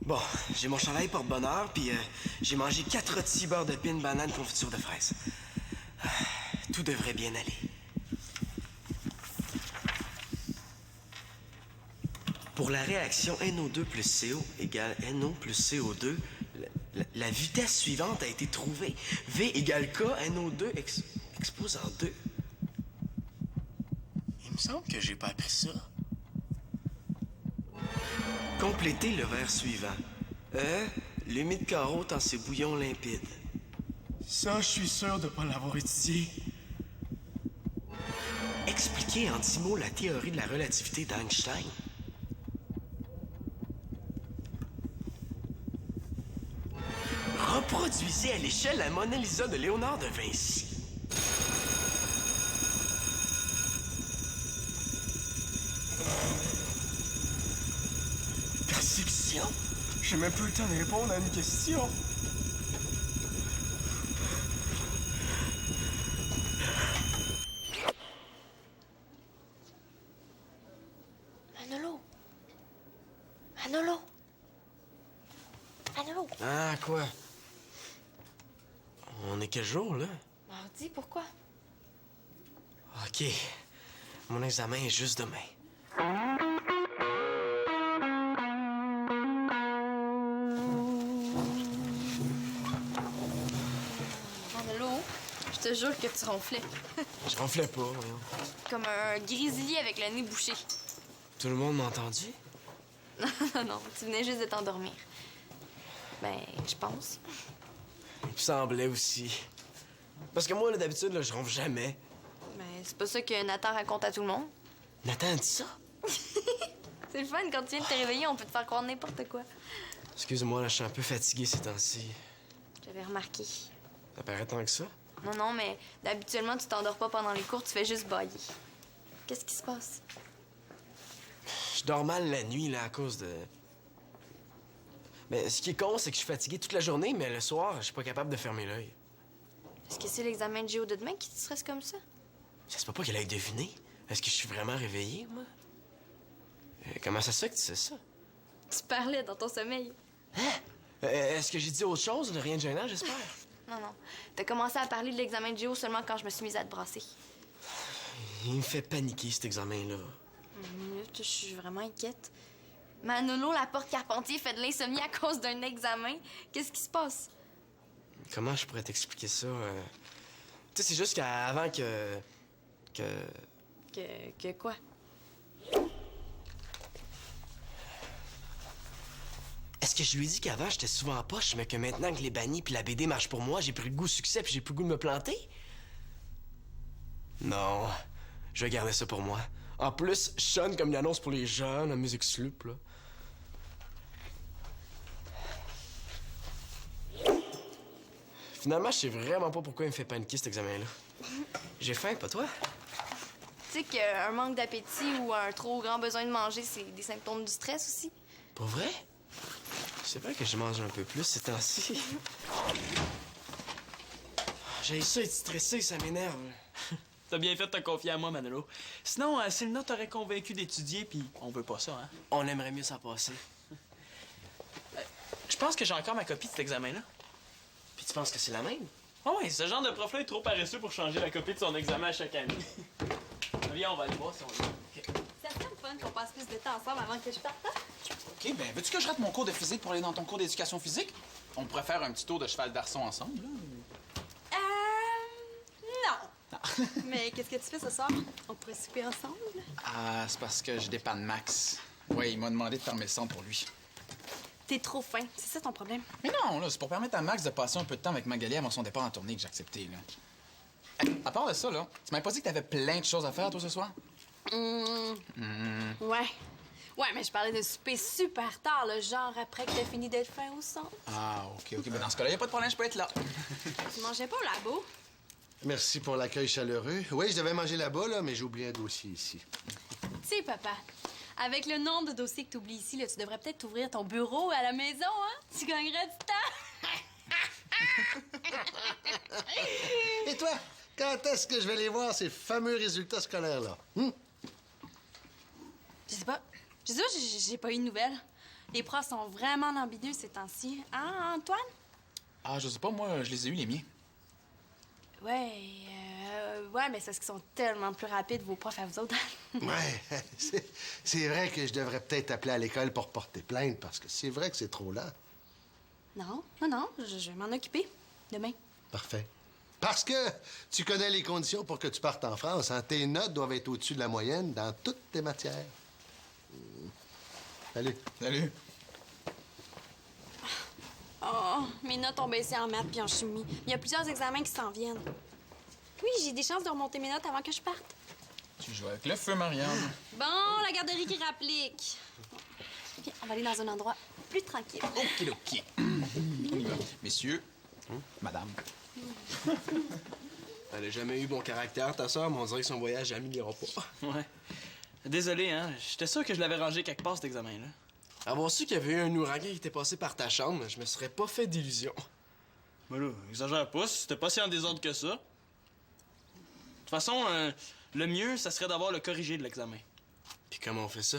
Bon, j'ai mon chandail porte-bonheur, puis j'ai mangé 4 rôtis beurre de pin, banane, confiture de fraises. Tout devrait bien aller. Pour la réaction NO2 plus CO égale NO plus CO2, la vitesse suivante a été trouvée. V égale K, NO2 expose en 2. Il me semble que j'ai pas appris ça. Complétez le vers suivant. L'humide carreau dans ses bouillons limpides. Ça, je suis sûr de pas l'avoir étudié. Expliquez en 10 mots la théorie de la relativité d'Einstein. Reproduisez à l'échelle la Mona Lisa de Léonard de Vinci. Perception? J'ai même plus le temps de répondre à une question. Manolo! Manolo! Manolo! Ah, quoi? On est quel jour, là? Mardi, pourquoi? OK. Mon examen est juste demain. Manolo, je te jure que tu ronflais. Je ronflais pas, voyons. Comme un grizzly avec le nez bouché. Tout le monde m'a entendu? Non, tu venais juste de t'endormir. Ben, je pense. Il me semblait aussi. Parce que moi, là, d'habitude, là, je ronfle jamais. Ben, c'est pas ça que Nathan raconte à tout le monde. Nathan a dit ça? C'est le fun, quand tu viens de te réveiller, on peut te faire croire n'importe quoi. Excuse-moi, là, je suis un peu fatigué ces temps-ci. J'avais remarqué. Ça paraît tant que ça? Non, mais d'habituellement, tu t'endors pas pendant les cours, tu fais juste bailler. Qu'est-ce qui se passe? Je dors mal la nuit, là, à cause de... Mais ce qui est con, c'est que je suis fatigué toute la journée, mais le soir, je suis pas capable de fermer l'œil. Est-ce que c'est l'examen de géo de demain qui te stresse comme ça? Ça se peut pas qu'elle aille deviner. Est-ce que je suis vraiment réveillé, moi? Comment ça se fait que tu sais ça? Tu parlais dans ton sommeil. Est-ce que j'ai dit autre chose? Rien de gênant, j'espère? Non. T'as commencé à parler de l'examen de géo seulement quand je me suis mise à te brasser. Il me fait paniquer, cet examen-là. Une minute, je suis vraiment inquiète. Manolo, la porte Carpentier, fait de l'insomnie à cause d'un examen. Qu'est-ce qui se passe? Comment je pourrais t'expliquer ça? Tu sais, c'est juste qu'avant que... Que quoi? Est-ce que je lui ai dit qu'avant, j'étais souvent en poche, mais que maintenant que les bannis puis la BD marchent pour moi, j'ai pris le goût au succès puis j'ai plus le goût de me planter? Non, je vais garder ça pour moi. En plus, je sonne comme une annonce pour les jeunes, la musique sloop, là. Finalement, je sais vraiment pas pourquoi il me fait paniquer, cet examen-là. J'ai faim, pas toi? Tu sais qu'un manque d'appétit ou un trop grand besoin de manger, c'est des symptômes du stress aussi. Pas vrai? C'est vrai que je mange un peu plus ces temps-ci. J'ai ça être stressé, ça m'énerve. T'as bien fait de te confier à moi, Manolo. Sinon, Selena t'aurait convaincu d'étudier, puis on veut pas ça, hein? On aimerait mieux s'en passer. Je pense que j'ai encore ma copie de cet examen-là. Puis tu penses que c'est la même? Oh ouais, ce genre de prof-là est trop paresseux pour changer la copie de son examen à chaque année. Viens, on va aller voir si on l'a. Ça serait le fun qu'on passe plus de temps ensemble avant que je parte. OK, ben veux-tu que je rate mon cours de physique pour aller dans ton cours d'éducation physique? On pourrait faire un petit tour de cheval d'arçon ensemble, là. Non. Mais qu'est-ce que tu fais ce soir? On pourrait souper ensemble? Ah, c'est parce que je dépanne Max. Ouais, il m'a demandé de fermer le centre pour lui. T'es trop fin, c'est ça ton problème? Mais non, là, c'est pour permettre à Max de passer un peu de temps avec Magali avant son départ en tournée que j'ai accepté, là. À part de ça, là, tu m'avais pas dit que t'avais plein de choses à faire, toi, ce soir? Ouais. Ouais, mais je parlais de souper super tard, le genre après que t'as fini d'être fin au centre. Ah, OK. Ben dans ce cas-là, y a pas de problème, je peux être là. Tu mangeais pas au labo? Merci pour l'accueil chaleureux. Oui, je devais manger là-bas, là, mais j'ai oublié un dossier ici. Tu sais, papa, avec le nombre de dossiers que tu oublies ici, là, tu devrais peut-être ouvrir ton bureau à la maison, hein? Tu gagnerais du temps. Et toi, quand est-ce que je vais les voir, ces fameux résultats scolaires-là? Je sais pas, j'ai pas eu de nouvelles. Les profs sont vraiment ambitieux ces temps-ci. Hein, Antoine? Ah, je sais pas, moi, je les ai eus, les miens. Ouais, mais c'est parce qu'ils sont tellement plus rapides, vos profs à vous autres. Ouais, c'est vrai que je devrais peut-être appeler à l'école pour porter plainte, parce que c'est vrai que c'est trop lent. Non, je vais m'en occuper. Demain. Parfait. Parce que tu connais les conditions pour que tu partes en France. Hein? Tes notes doivent être au-dessus de la moyenne dans toutes tes matières. Salut. Salut. Oh, mes notes ont baissé en maths puis en chimie. Il y a plusieurs examens qui s'en viennent. Oui, j'ai des chances de remonter mes notes avant que je parte. Tu joues avec le feu, Marianne. Bon, la garderie qui rapplique. Viens, on va aller dans un endroit plus tranquille. OK. On y va. Messieurs, madame. Elle a jamais eu bon caractère, ta soeur, mais on dirait que son voyage n'améliore pas. Ouais. Désolé, hein. J'étais sûr que je l'avais rangé quelque part, cet examen-là. Avoir su qu'il y avait eu un ouragan qui était passé par ta chambre, je me serais pas fait d'illusions. Mais là, exagère pas, c'était pas si en désordre que ça. De toute façon, le mieux, ça serait d'avoir le corrigé de l'examen. Puis comment on fait ça?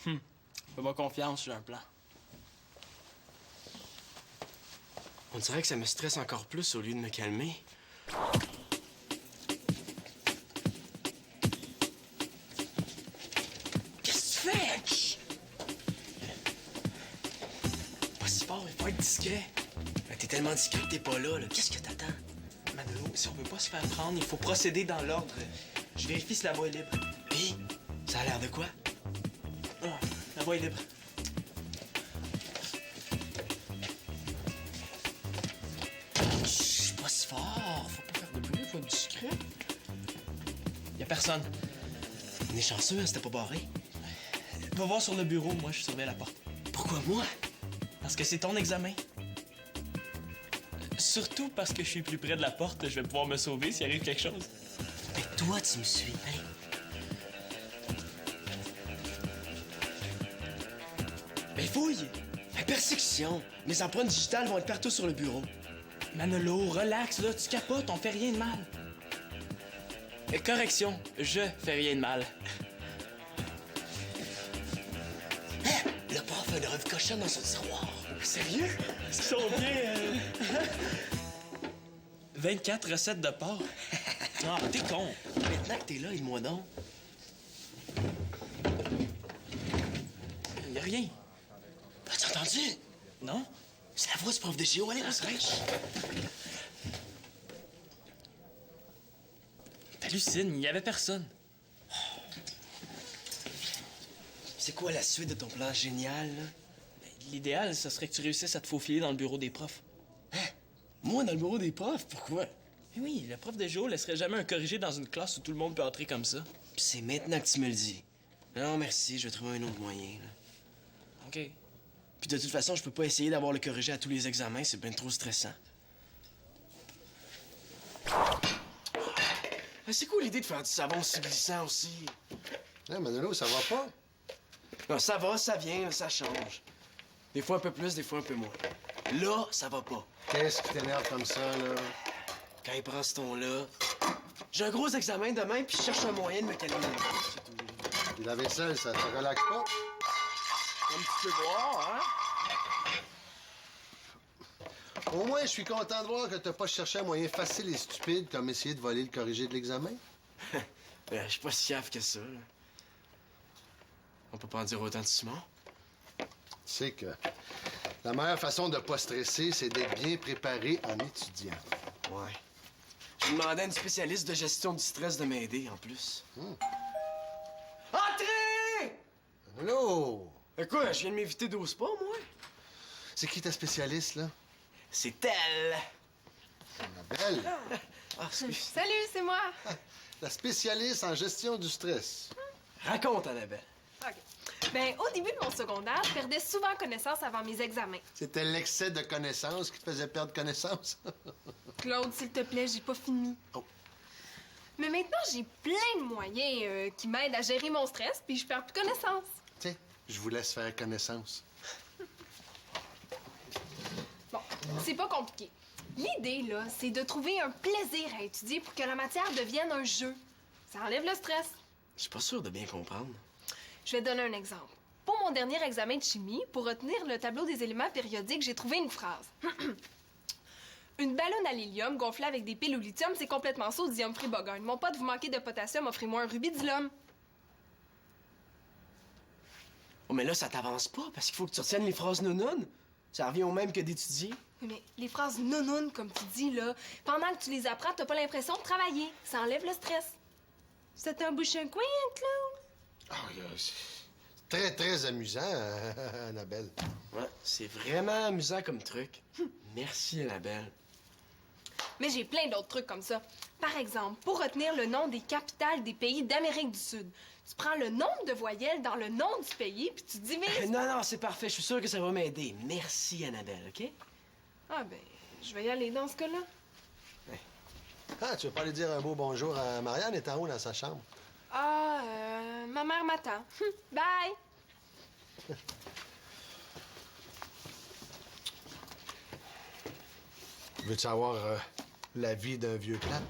Fais-moi confiance, j'ai un plan. On dirait que ça me stresse encore plus au lieu de me calmer. Qu'est-ce que tu fais? Chut! Pas si fort, il faut être discret. T'es tellement discret que t'es pas là. Qu'est-ce que t'attends? Manolo, si on veut pas se faire prendre, il faut procéder dans l'ordre. Je vérifie si la voie est libre. Pis, ça a l'air de quoi? Ah, la voie est libre. Chut, pas si fort. Faut pas faire de bruit, faut être discret. Y a personne. On est chanceux, hein, c'était pas barré. Va voir sur le bureau, moi, je surveille la porte. Pourquoi moi? Parce que c'est ton examen. Surtout parce que je suis plus près de la porte, je vais pouvoir me sauver s'il arrive quelque chose. Mais toi, tu me suis, hein? Mais fouille! Mais persécution! Mes empreintes digitales vont être partout sur le bureau. Manolo, relax, là, tu capotes, on fait rien de mal. Correction, je fais rien de mal. Hein? Le prof a une revue cochonne dans son tiroir. Sérieux? Est-ce qu'ils sont bien, 24 recettes de porc. Ah, t'es con. Maintenant que t'es là, aide-moi donc. Y a rien. As-tu entendu? Non? C'est la voix du prof de géo. Allez, on se rèche. T'hallucines, y avait personne. C'est quoi la suite de ton plan génial, là? L'idéal, ce serait que tu réussisses à te faufiler dans le bureau des profs. Hein? Moi, dans le bureau des profs? Pourquoi? Eh oui, le prof de géo laisserait jamais un corrigé dans une classe où tout le monde peut entrer comme ça. Puis c'est maintenant que tu me le dis. Non, merci, je vais trouver un autre moyen, là. OK. Puis de toute façon, je peux pas essayer d'avoir le corrigé à tous les examens, c'est bien trop stressant. C'est cool l'idée de faire du savon si glissant aussi. Là, Manolo, ça va pas? Non, ça va, ça vient, ça change. Des fois un peu plus, des fois un peu moins. Là, ça va pas. Qu'est-ce qui t'énerve comme ça, là? Quand il prend ce ton-là. J'ai un gros examen demain, puis je cherche un moyen de me calmer. C'est tout. Puis la vaisselle, ça te relaxe pas? Comme tu peux voir, hein? Au moins, je suis content de voir que t'as pas cherché un moyen facile et stupide comme essayer de voler le corrigé de l'examen. Je suis pas si cave que ça, là. On peut pas en dire autant de Simon. Tu sais que la meilleure façon de pas stresser, c'est d'être bien préparé en étudiant. Ouais. Je demandais à une spécialiste de gestion du stress de m'aider, en plus. Entrez! Allô? Quoi, je viens de m'inviter 12 pas, moi? C'est qui ta spécialiste, là? C'est elle! Annabelle? Ah, excuse. Salut, c'est moi. La spécialiste en gestion du stress. Raconte, Annabelle. OK. Ben, au début de mon secondaire, je perdais souvent connaissance avant mes examens. C'était l'excès de connaissances qui te faisait perdre connaissance. Claude, s'il te plaît, j'ai pas fini. Oh. Mais maintenant, j'ai plein de moyens qui m'aident à gérer mon stress, puis je perds plus connaissance. Tiens, je vous laisse faire connaissance. Bon, c'est pas compliqué. L'idée, là, c'est de trouver un plaisir à étudier pour que la matière devienne un jeu. Ça enlève le stress. Je suis pas sûr de bien comprendre. Je vais te donner un exemple. Pour mon mon dernier examen de chimie, pour retenir le tableau des éléments périodiques, j'ai trouvé une phrase. Une ballonne à l'hélium gonflée avec des piles au lithium, c'est complètement sodium, Fribourg. Mon pote, vous manquez de potassium, offrez-moi un rubis de l'homme. Oh, mais là, ça t'avance pas, parce qu'il faut que tu retiennes les phrases non-non. Ça revient au même que d'étudier. Mais les phrases non, comme tu dis, là, pendant que tu les apprends, t'as pas l'impression de travailler. Ça enlève le stress. Ça t'embouche un coin, Claude? Ah, c'est très, très amusant, Annabelle. Ouais, c'est vraiment amusant comme truc. Merci, Annabelle. Mais j'ai plein d'autres trucs comme ça. Par exemple, pour retenir le nom des capitales des pays d'Amérique du Sud, tu prends le nombre de voyelles dans le nom du pays, puis tu divises... Non, c'est parfait. Je suis sûr que ça va m'aider. Merci, Annabelle, OK? Ah ben, je vais y aller dans ce cas-là. Ah, tu veux pas aller dire un beau bonjour à Marianne? Elle est en haut dans sa chambre. Ah, ma mère m'attend. Bye! Veux-tu savoir la vie d'un vieux plate?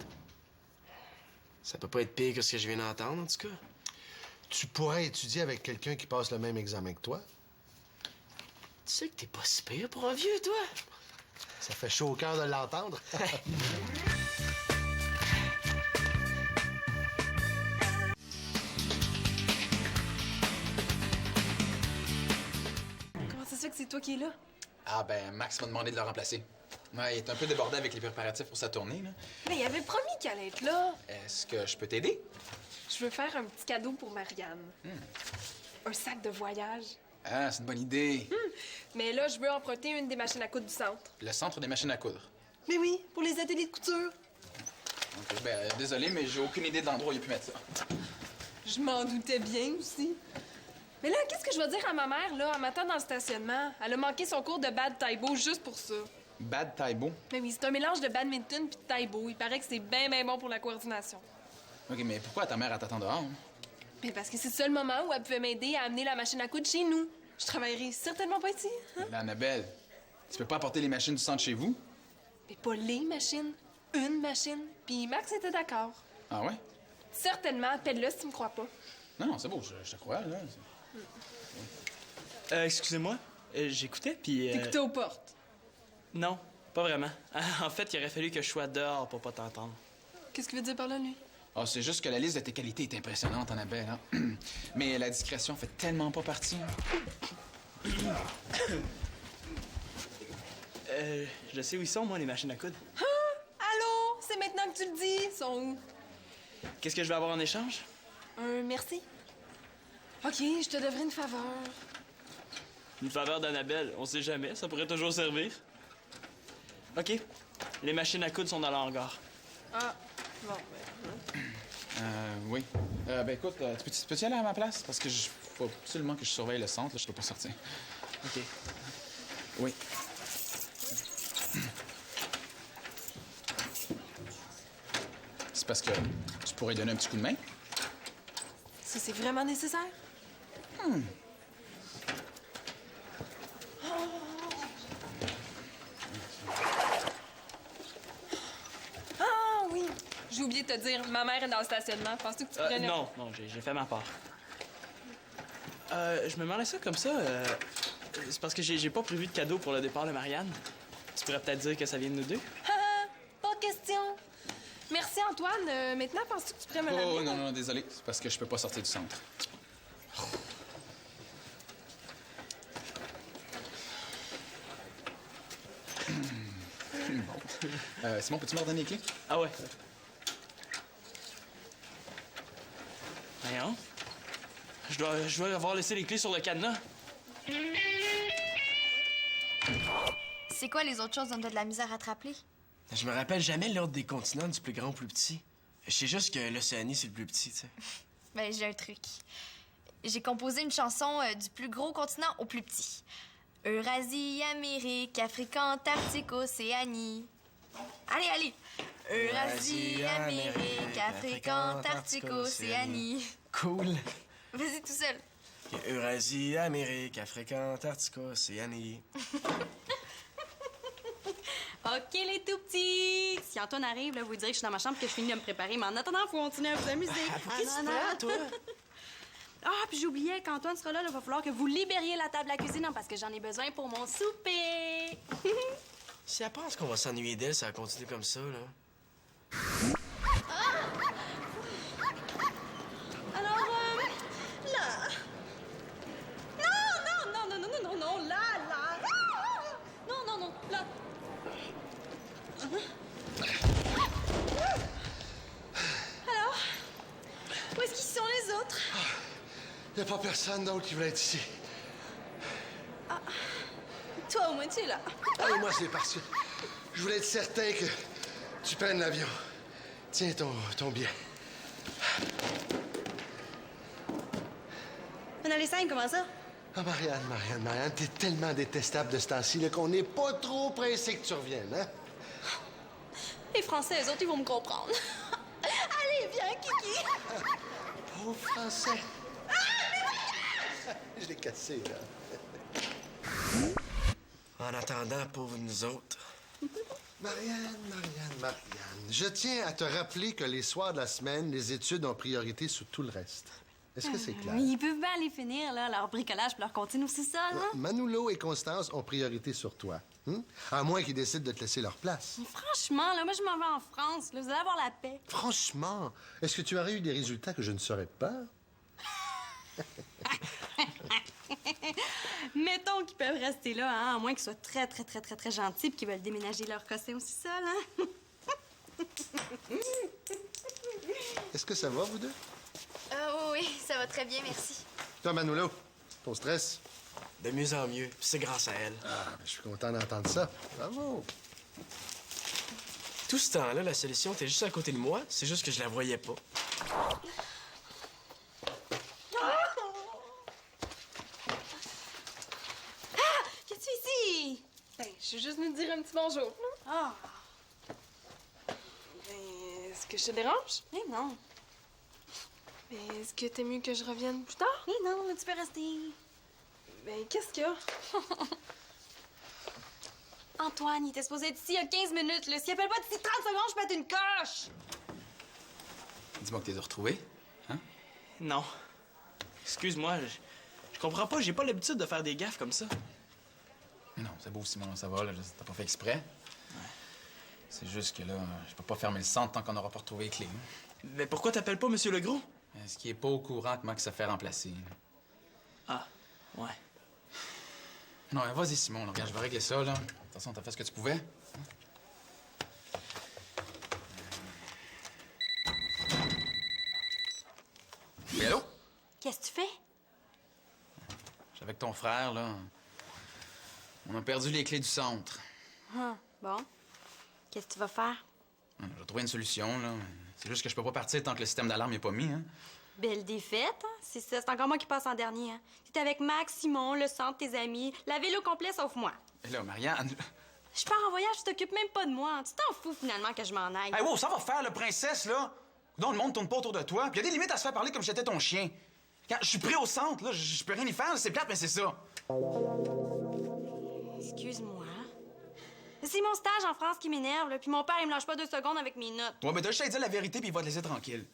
Ça peut pas être pire que ce que je viens d'entendre, en tout cas. Tu pourrais étudier avec quelqu'un qui passe le même examen que toi. Tu sais que t'es pas si pire pour un vieux, toi. Ça fait chaud au cœur de l'entendre. Comment ça se fait que c'est toi qui es là? Ah, ben, Max m'a demandé de le remplacer. Ouais, il est un peu débordé avec les préparatifs pour sa tournée, là. Mais il avait promis qu'elle allait être là. Est-ce que je peux t'aider? Je veux faire un petit cadeau pour Marianne. Un sac de voyage. Ah, c'est une bonne idée. Mais là, je veux emprunter une des machines à coudre du centre. Le centre des machines à coudre. Mais oui, pour les ateliers de couture. OK, ben, désolé, mais j'ai aucune idée de l'endroit où il a pu mettre ça. Je m'en doutais bien aussi. Mais là, qu'est-ce que je vais dire à ma mère, là, en m'attendant dans le stationnement? Elle a manqué son cours de bad Taibo juste pour ça. Bad Taibo. Mais oui, c'est un mélange de badminton puis de Taibo. Il paraît que c'est bien bon pour la coordination. OK, mais pourquoi ta mère elle t'attend dehors? Hein? Mais parce que c'est le seul moment où elle pouvait m'aider à amener la machine à coudre chez nous. Je travaillerai certainement pas ici. Hein? Là, Annabelle, tu peux pas apporter les machines du centre chez vous? Mais pas les machines, une machine. Puis Max était d'accord. Ah ouais? Certainement, appelle-le si tu me crois pas. Non, c'est beau, je te crois, là. Excusez-moi, j'écoutais, puis... T'écoutais aux portes. Non, pas vraiment. En fait, il aurait fallu que je sois dehors pour pas t'entendre. Qu'est-ce qu'il veut dire par là, lui? Ah, c'est juste que la liste de tes qualités est impressionnante, Annabelle, hein? Mais la discrétion fait tellement pas partie. Hein? Je sais où ils sont, moi, les machines à coudre. Allô? C'est maintenant que tu le dis. Ils sont où? Qu'est-ce que je vais avoir en échange? Un merci. OK, je te devrais une faveur. Une faveur d'Annabelle, on sait jamais, ça pourrait toujours servir. OK, les machines à coudre sont dans le hangar. Ah, bon, Oui. Ben écoute, tu peux-tu aller à ma place? Parce que faut absolument que je surveille le centre, là, je peux pas sortir. OK. Oui. C'est parce que tu pourrais donner un petit coup de main? Ça, c'est vraiment nécessaire? Ah oui! J'ai oublié de te dire, ma mère est dans le stationnement. Penses-tu que tu prenais... Non, j'ai fait ma part. Je me demandais ça comme ça. C'est parce que j'ai pas prévu de cadeau pour le départ de Marianne. Tu pourrais peut-être dire que ça vient de nous deux? Pas de question. Merci, Antoine. Maintenant, penses-tu que tu pourrais me l'amener? Oh, non, désolé. C'est parce que je peux pas sortir du centre. Bon. Simon, peux-tu me redonner les clés? Ah ouais. Voyons. Je dois avoir laissé les clés sur le cadenas. C'est quoi les autres choses dont t'as de la misère à te rappeler? Je me rappelle jamais l'ordre des continents du plus grand au plus petit. Je sais juste que l'Océanie, c'est le plus petit, tu sais. Ben, j'ai un truc. J'ai composé une chanson du plus gros continent au plus petit. Eurasie, Amérique, Afrique, Antarctique, Océanie. Allez! Eurasie, Amérique, Afrique, Antarctique, Océanie. Cool. Vas-y tout seul. Eurasie, Amérique, Afrique, Antarctique, Océanie. OK, les tout petits! Si Antoine arrive, là, vous direz que je suis dans ma chambre et que je finis de me préparer. Mais en attendant, il faut continuer à vous amuser. Pourquoi tu te prends, toi? Ah, puis j'oubliais, quand Antoine sera là, il va falloir que vous libériez la table à la cuisine, hein, parce que j'en ai besoin pour mon souper. Si elle pense qu'on va s'ennuyer d'elle, ça va continuer comme ça, là. Alors, là. Non, là. Non, là. Alors, où est-ce qu'ils sont les autres? Y a pas personne d'autre qui voulait être ici. Toi, au moins, tu es là. Ah, et moi, c'est parce que je voulais être certain que tu prennes l'avion. Tiens ton billet. On a les 5, comment ça? Ah, Marianne, t'es tellement détestable de ce temps-ci là, qu'on n'est pas trop pressé que tu reviennes, hein? Les Français, eux autres, ils vont me comprendre. Allez, viens, Kiki. Pauvre Français. Je l'ai cassé, là. En attendant, pauvre nous autres. Marianne, je tiens à te rappeler que les soirs de la semaine, les études ont priorité sur tout le reste. Est-ce que c'est clair? Ils peuvent bien aller finir, là, leur bricolage puis leur cantine au sous-sol, hein? Manolo et Constance ont priorité sur toi. À moins qu'ils décident de te laisser leur place. Franchement, là, moi, je m'en vais en France, là. Vous allez avoir la paix. Franchement, est-ce que tu aurais eu des résultats que je ne saurais pas? Mettons qu'ils peuvent rester là, hein, à moins qu'ils soient très gentils puis qu'ils veulent déménager leur cossin au sous-sol, hein? Est-ce que ça va, vous deux? Oui, ça va très bien, merci. Toi, Manolo, ton stress? De mieux en mieux. C'est grâce à elle. Ah, je suis content d'entendre ça. Bravo. Tout ce temps-là, la solution était juste à côté de moi. C'est juste que je la voyais pas. Qu'est-ce que tu fais ici? Ben, je suis juste venue te dire un petit bonjour. là. Ah, Ben, est-ce que je te dérange? mais non. Ben, est-ce que t'es mieux que je revienne plus tard? Mais non, tu peux rester. Ben, qu'est-ce qu'il y a? Antoine, il était supposé être ici il y a 15 minutes, là. S'il appelle pas d'ici 30 secondes, je pète une coche! Dis-moi que t'es retrouvé. Hein? Non. Excuse-moi, je comprends pas, j'ai pas l'habitude de faire des gaffes comme ça. Mais non, c'est beau, Simon, ça va, là. T'as pas fait exprès. C'est juste que là, je peux pas fermer le centre tant qu'on n'aura pas retrouvé les clés. Hein. Mais pourquoi t'appelles pas Monsieur Legros? Est-ce qu'il est pas au courant comment que ça fait remplacer? Ah, ouais. Non, vas-y, Simon, là. Regarde, je vais régler ça, là. De toute façon, t'as fait ce que tu pouvais. Oui, allô? Qu'est-ce que tu fais? J'étais avec ton frère, là. On a perdu les clés du centre. Ah, bon. Qu'est-ce que tu vas faire? J'ai trouvé une solution, là. C'est juste que je peux pas partir tant que le système d'alarme est pas mis, hein. Belle défaite, hein? C'est ça, c'est encore moi qui passe en dernier, hein? T'es avec Max, Simon, le centre, tes amis, la ville au complet sauf moi. Et là, Marianne... Je pars en voyage, tu t'occupes même pas de moi. Tu t'en fous finalement que je m'en aille. Hey, wow, ça va faire, le princesse, là! Non, le monde tourne pas autour de toi. Puis y a des limites à se faire parler comme si j'étais ton chien. Quand je suis pris au centre, là, je peux rien y faire. C'est plate, mais c'est ça. Excuse-moi. C'est mon stage en France qui m'énerve, là, puis mon père, il me lâche pas 2 secondes avec mes notes. Ouais, mais t'as juste à lui dire la vérité, puis il va te laisser tranquille.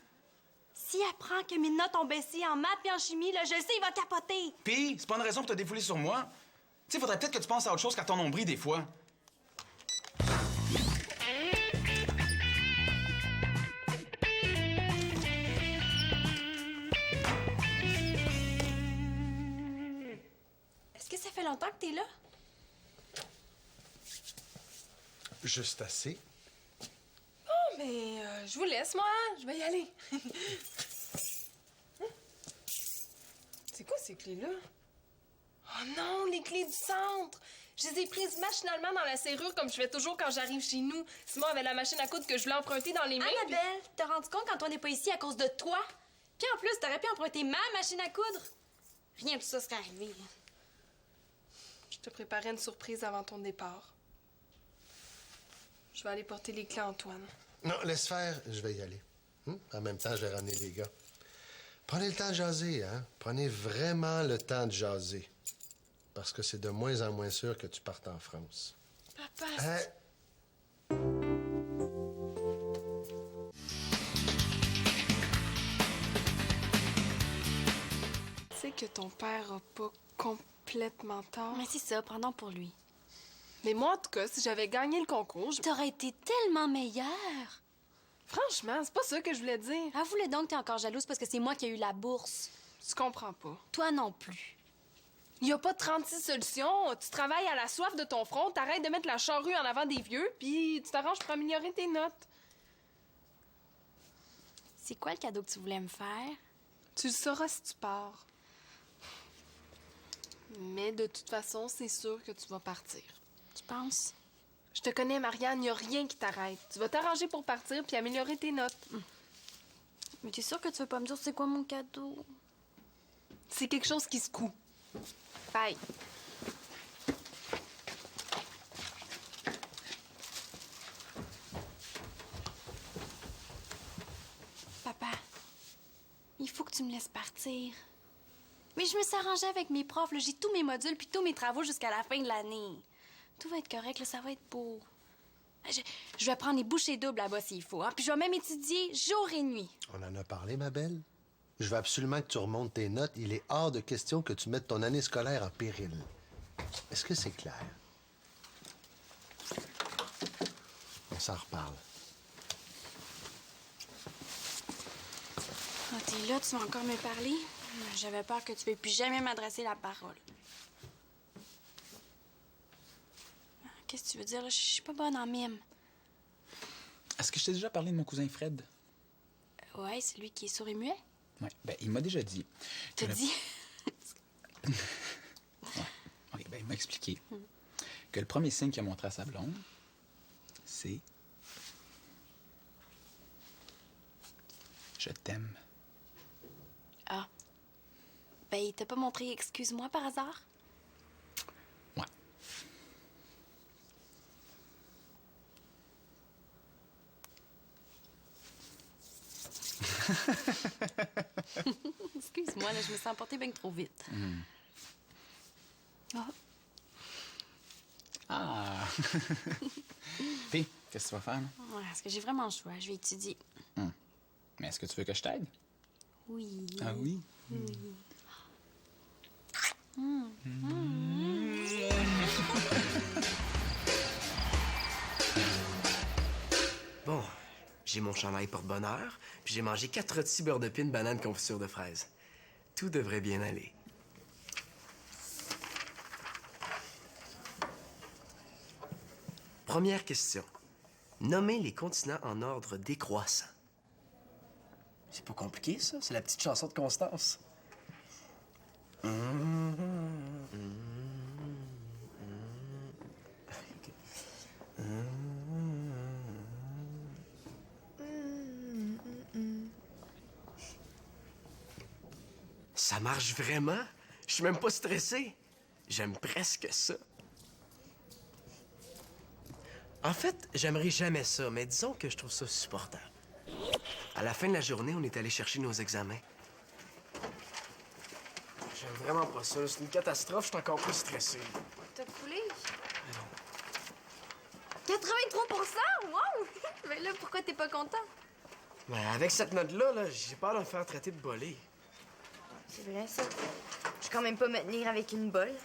S'il apprend que mes notes ont baissé en maths et en chimie, là, je le sais, il va capoter. Puis, c'est pas une raison pour te défouler sur moi. Tu sais, faudrait peut-être que tu penses à autre chose qu'à ton nombril, des fois. Est-ce que ça fait longtemps que t'es là? Juste assez. Oh, mais je vous laisse, moi. Je vais y aller. C'est quoi ces clés-là? Oh non, les clés du centre! Je les ai prises machinalement dans la serrure comme je fais toujours quand j'arrive chez nous. Simon avait la machine à coudre que je voulais emprunter dans les mains. Annabelle, t'as rendu compte quand on n'est pas ici à cause de toi? Puis en plus, t'aurais pu emprunter ma machine à coudre. Rien de tout ça serait arrivé. Je te préparais une surprise avant ton départ. Je vais aller porter les clés à Antoine. Non, laisse faire, je vais y aller. En même temps, je vais ramener les gars. Prenez le temps de jaser, hein? Prenez vraiment le temps de jaser. Parce que c'est de moins en moins sûr que tu partes en France. Papa, Hein? sais que ton père a pas complètement tort. Mais c'est ça, prends donc pour lui. Mais moi, en tout cas, si j'avais gagné le concours, T'aurais été tellement meilleure. franchement, c'est pas ça que je voulais dire. Avoue-le donc que t'es encore jalouse parce que c'est moi qui ai eu la bourse. Tu comprends pas. Toi non plus. Y a pas 36 solutions. Tu travailles à la soif de ton front, t'arrêtes de mettre la charrue en avant des vieux, puis tu t'arranges pour améliorer tes notes. C'est quoi le cadeau que tu voulais me faire? Tu le sauras si tu pars. Mais de toute façon, c'est sûr que tu vas partir. Tu penses? Je te connais, Marianne, y a rien qui t'arrête. Tu vas t'arranger pour partir puis améliorer tes notes. Mais t'es sûre que tu veux pas me dire c'est quoi mon cadeau? C'est quelque chose qui se coud. Bye. Papa, il faut que tu me laisses partir. Mais je me suis arrangée avec mes profs, là. J'ai tous mes modules puis tous mes travaux jusqu'à la fin de l'année. Tout va être correct, là. Ça va être beau. Je vais prendre les bouchées doubles là-bas s'il faut, hein? Puis je vais même étudier jour et nuit. On en a parlé, ma belle. Je veux absolument que tu remontes tes notes. Il est hors de question que tu mettes ton année scolaire en péril. Est-ce que c'est clair? On s'en reparle. Ah, t'es là, tu vas encore me parler? J'avais peur que tu ne veuilles plus jamais m'adresser la parole. Qu'est-ce que tu veux dire, là? Je suis pas bonne en mime. Est-ce que je t'ai déjà parlé de mon cousin Fred? Ouais, c'est lui qui est sourd et muet? Oui, ben il m'a déjà dit. T'as dit? Ouais. OK, ben il m'a expliqué que le premier signe qu'il a montré à sa blonde, c'est... Je t'aime. Ah. Ben, il t'a pas montré excuse-moi par hasard? Ouais. Excuse-moi, là, je me suis emportée bien trop vite. Ah. Ah! Puis, qu'est-ce que tu vas faire, là? Ouais, est-ce que j'ai vraiment le choix? Je vais étudier. Mais est-ce que tu veux que je t'aide? Oui. Ah oui? Bon, j'ai mon chandail porte-bonheur, puis j'ai mangé 4 rôtis beurre de pin, banane, confiture de fraises. Tout devrait bien aller. Première question. Nommez les continents en ordre décroissant. C'est pas compliqué, ça. C'est la petite chanson de Constance. Ça marche vraiment? Je suis même pas stressé. J'aime presque ça. En fait, j'aimerais jamais ça, mais disons que je trouve ça supportable. À la fin de la journée, on est allé chercher nos examens. J'aime vraiment pas ça. C'est une catastrophe, je suis encore plus stressé. T'as coulé? 83 wow! Mais là, pourquoi t'es pas content? Mais avec cette note-là, j'ai peur de me faire traiter de bolé. C'est vrai, ça. Je vais quand même pas me tenir avec une bolle.